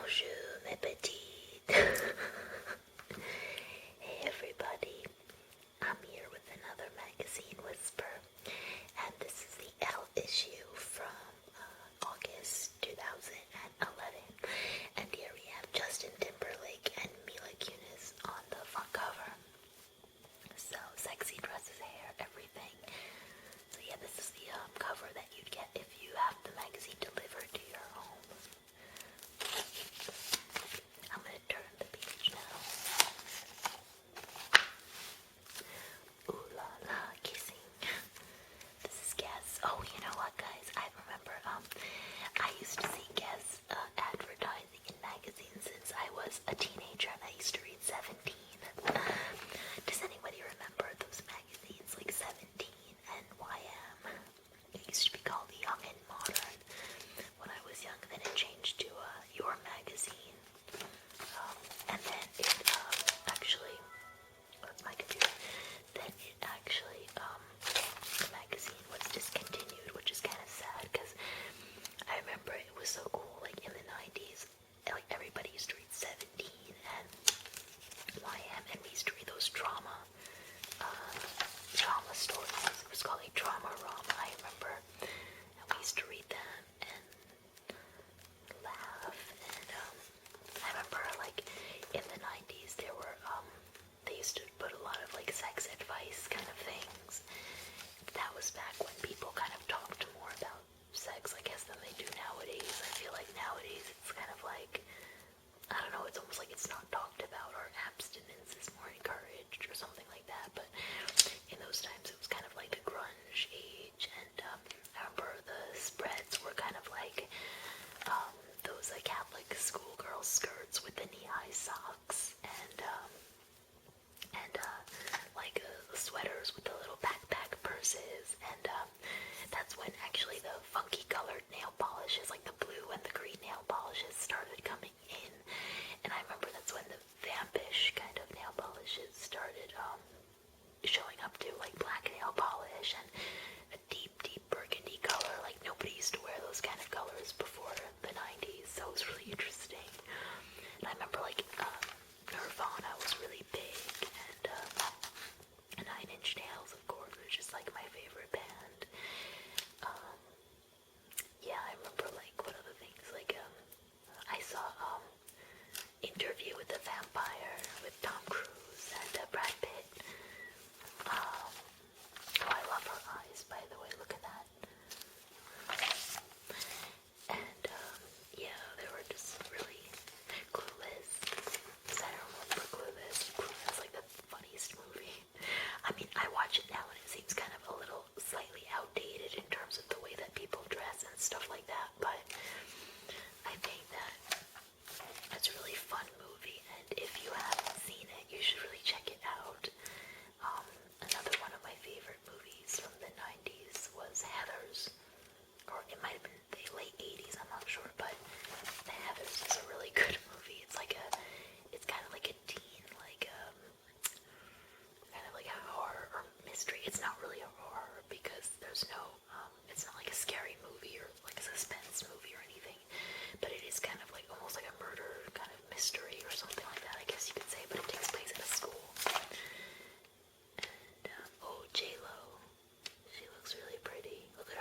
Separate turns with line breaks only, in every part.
Bonjour, mes petites. Hey everybody, I'm here with another magazine whisper, and this is the Elle issue from August 2011. And here we have Justin Timberlake and Mila Kunis on the front cover. So sexy dresses, hair, everything. So yeah, this is the cover that you'd get if you have the magazine delivered to your home. I'm gonna turn the page now. Ooh la la, kissing. This is Guess. Oh, you know what, guys? I remember. I used to see Guess advertising in magazines since I was a teenager, and I used to read 17. Does anybody remember those magazines like 17 and YM? It used to be called Young and Modern when I was young. Then it changed to Your Magazine. And then it actually, that's my computer, then it actually, the magazine was discontinued, which is kind of sad, because I remember it was so cool, like in the 90s, like everybody used to read 17 and YM, and we used to read those drama stories. It was called a drama-rama, I remember, and we used to read them and laugh, and I remember like in the 90s there were they used to put a lot of like sex advice kind of things. That was back when people kind of talked more about sex, I guess, than they do nowadays. I feel like nowadays it's kind of like, I don't know, it's almost like it's not talked about, or abstinence is more encouraged or something like that. But in those times it was kind of like the grunge age, and I remember the spreads were kind of like those like Catholic schoolgirl skirts with the knee-high socks, and like sweaters with the little backpack purses, and that's when actually the funky colored nail polishes, like the blue and the green nail polishes, started coming in. And I remember that's when the vampish kind of nail polishes started showing up too, like black nail polish and a deep burgundy color. Like nobody used to wear those kind of colors before the 90s, so it was really interesting. And I remember like Nirvana was really big, and Nine Inch Nails, of course, was just like my favorite band. Yeah, I remember like what other things, like I saw Interview with the Vampire with Tom Cruise and Brad Pitt. Oh, I love her eyes, by the way, look at that. And yeah, they were just really Clueless. I don't remember Clueless. Clueless is like the funniest movie. I mean, I watch it now and it seems kind of a little slightly outdated in terms of the way that people dress and stuff like that, but I think that it's a really fun movie, and if you haven't seen it, you should really check it out. Another one of my favorite movies from the 90s was Heathers, or it might have been the late 80s, I'm not sure, but The Heathers is a really good movie. It's kind of like a teen, like kind of like a horror or mystery. It's not really a horror because there's no, it's not like a scary movie or like a suspense movie or anything, but it is kind of like almost like a murder kind of mystery or something like that, I guess you could say, but it takes place at a school. And oh, J-Lo, she looks really pretty. Look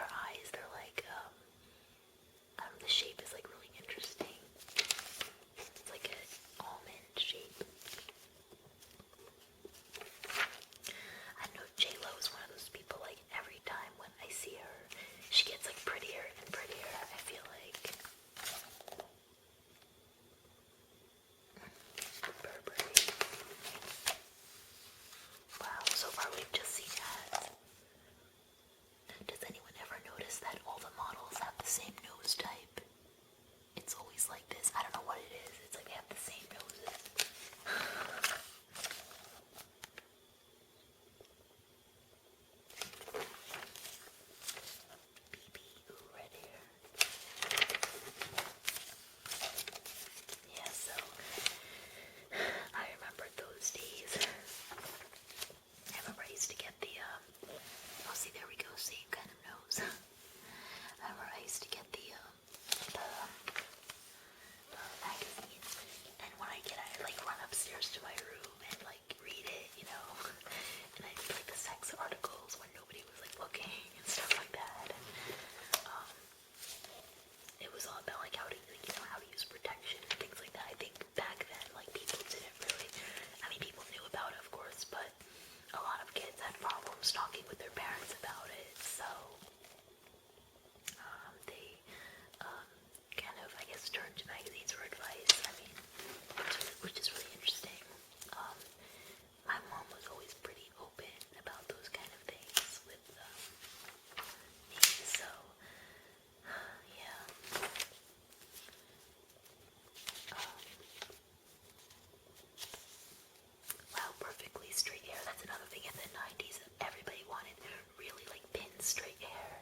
talking with their parents about it. So they kind of, I guess, turned to magazines for advice. I mean, which is really interesting. My mom was always pretty open about those kind of things with me. So yeah. Wow, perfectly straight hair. That's another thing in the 90s. Everybody wanted really like pin straight hair.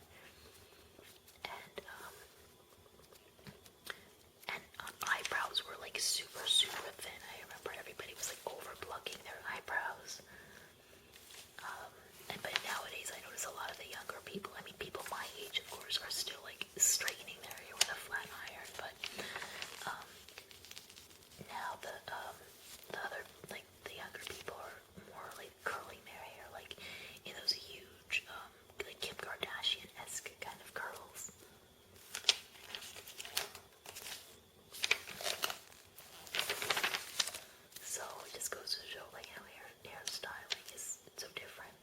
And eyebrows were like super, super thin. I remember everybody was like over plucking their eyebrows. But nowadays I notice a lot of the younger people, I mean people my age of course, are still like straightening their hair with a flat iron, but now the other, like the younger people are more like curling their hair, like in those huge, like Kim Kardashian-esque kind of curls. So it just goes to show like how hairstyling is so different.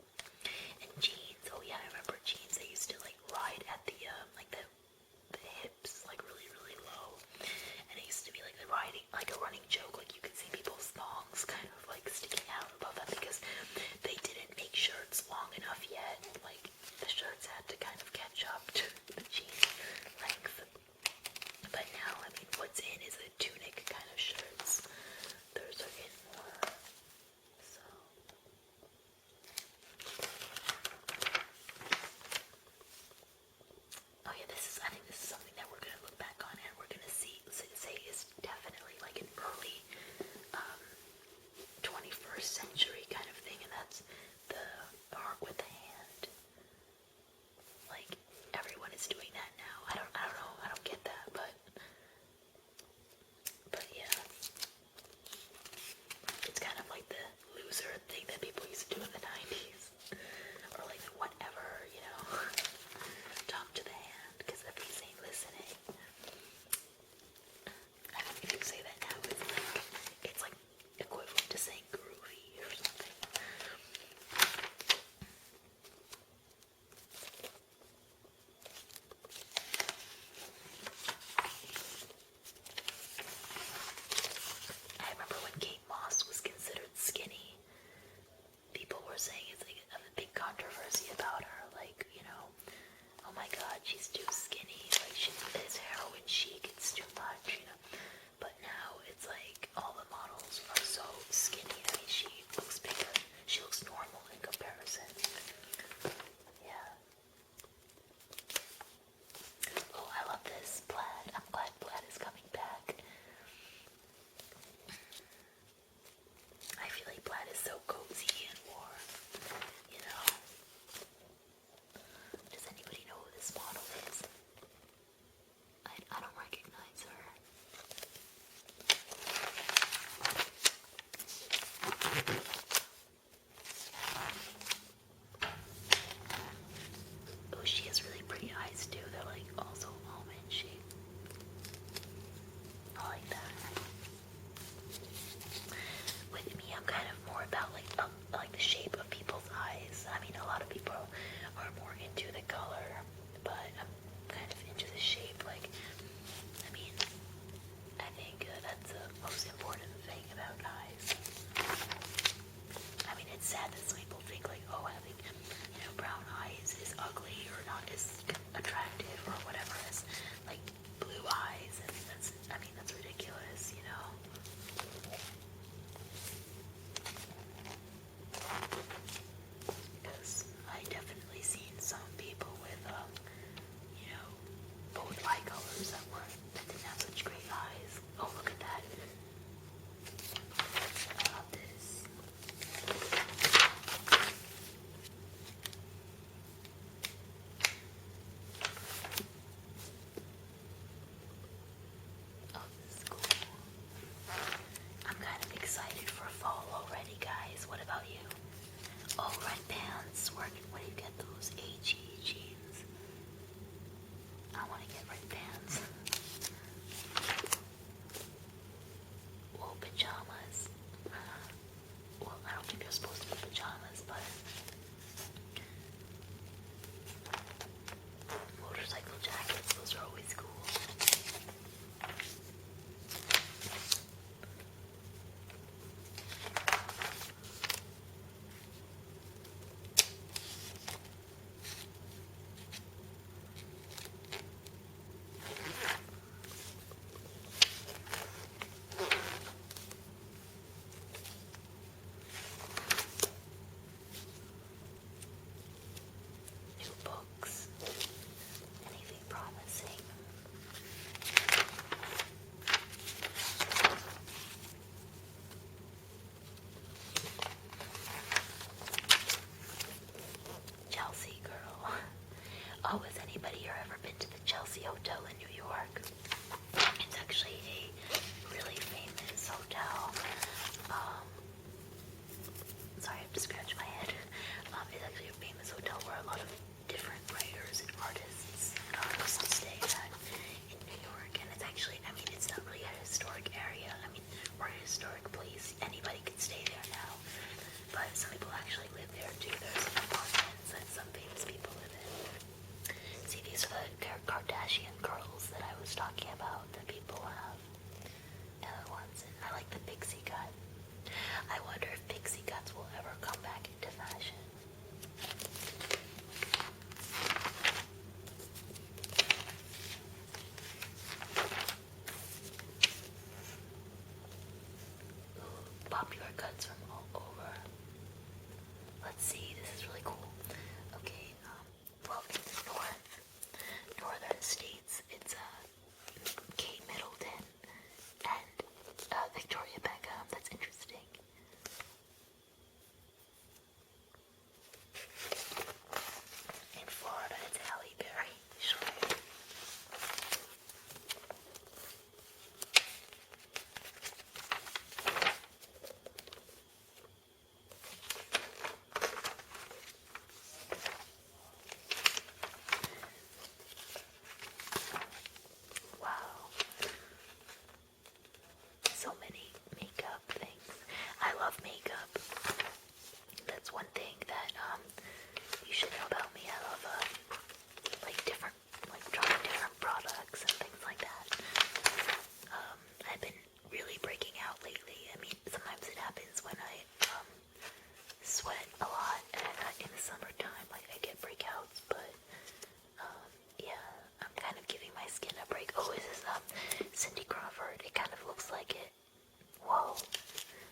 And jeans, oh yeah, I remember jeans. They used to like ride at the like the hips, like really, really low. And it used to be like the riding, like a running joke. Like you could see people's thongs kind of like sticking out above that because they didn't make shirts long enough yet. Like the shirts had to kind of catch up to the jean length. But now, I mean, what's in is the tunic kind of shirts. Those are in more. So. Oh yeah, I think this is something that we're gonna look back on and we're gonna say is definitely like an early 21st century kind of thing, and that's the art with the hand. Like everyone is doing that now. I don't know, I don't get that, but cuts from all over. Let's see, this is really cool. Okay, well, in the northern states, it's Kate Middleton and Victoria Beckham. That's interesting. In Florida, it's Halle Berry. Sure. Wow. So many makeup things. I love makeup. That's one thing that you should know about me. I love trying different products and things like that. I've been really breaking out lately. I mean, sometimes it happens when I sweat a lot and in the summertime, like I get breakouts, but yeah, I'm kind of giving my skin a break. Oh, is this Cindy Crawford? It kind of looks like it. Whoa,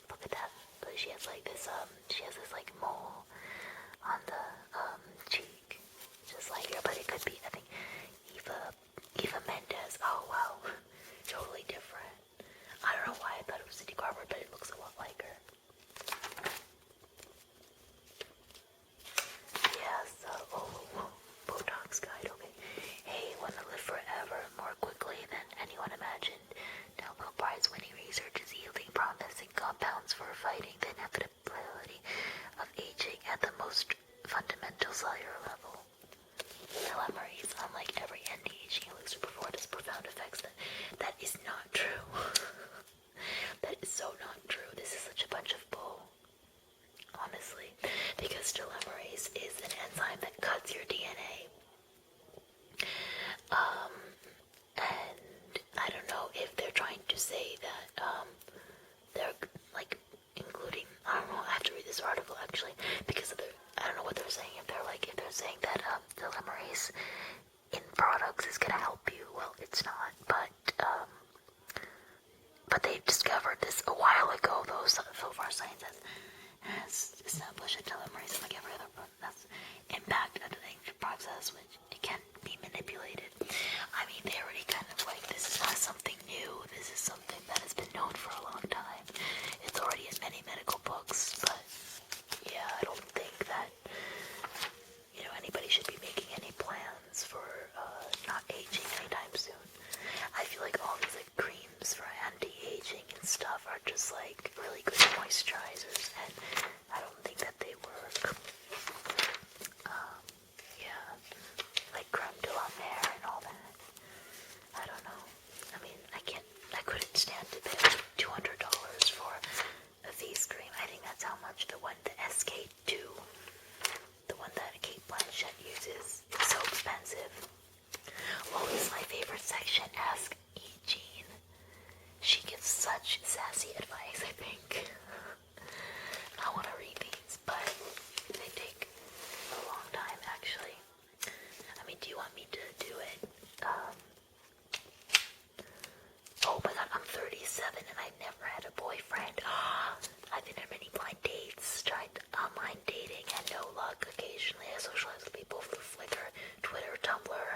look at that. She has like this like mole on the cheek, just like her, but it could be, I think, Eva Mendes. Oh wow, totally different. I don't know why I thought it was Cindy Crawford, but it looks a lot like her. Yes, Botox guide, okay. Hey, wanna live forever more quickly than anyone imagined. Nobel Prize winning research is yielding promising compounds for fighting the inevitability of aging at the most fundamental cellular level. Telomerase, unlike every anti-aging elixir before, has profound effects. That is not true. That is so not true. This is such a bunch of bull. Honestly, because telomerase is an enzyme that cuts your DNA. And I don't know if they're trying to say that they're like including, I don't know, I have to read this article actually because I don't know what they're saying. If they're saying that telomerase in products is gonna help you, well, it's not. But they discovered this a while ago. Though so far, science has established that telomerase, like every other that's impact at the process, which it can be manipulated. I mean, they already kind of like, this is not something new. This is something that has been known for a long time. It's already in many medical books, but yeah, I don't think that, anybody should be making any plans for not aging anytime soon. I feel like all these like creams for anti-aging and stuff are just like really good moisturizers, and I don't think that they work. Yeah, like creme de la mer and all that. I don't know. I mean, I couldn't stand to pay like $200 for a face cream. I think that's how much the SK2, the one that Kate Blanchett uses, is so expensive. What was my favorite section? Ask E. Jean. She gives such sassy advice, I think. I want to read these, but they take a long time, actually. I mean, do you want me to do it? Oh my god, I'm 37 and I never had a boyfriend. I've been on many blind dates, tried online dating, and no luck. Occasionally I socialize with people through Flickr, Twitter, Tumblr,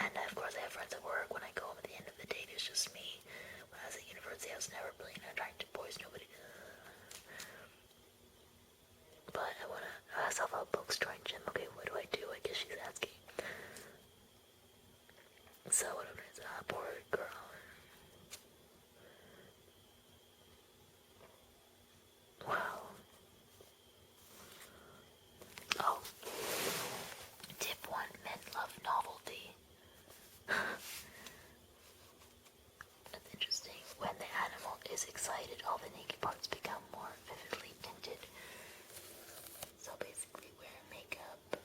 and of course I have friends at work. When I go home at the end of the day, it's just me. When I was at university, I was never really attracted to boys. Nobody. But I want to self-help bookstore and gym. Okay, what do I do? I guess she's asking. So what is poor girl? Wow. Oh. Tip 1. Men love novelty. That's interesting. When the animal is excited, all the naked parts become more vividly tinted. So basically wear makeup.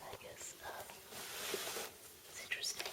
I guess, it's interesting.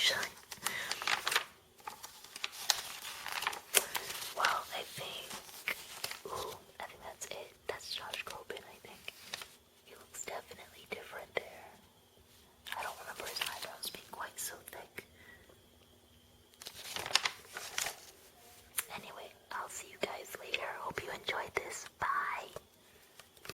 Shut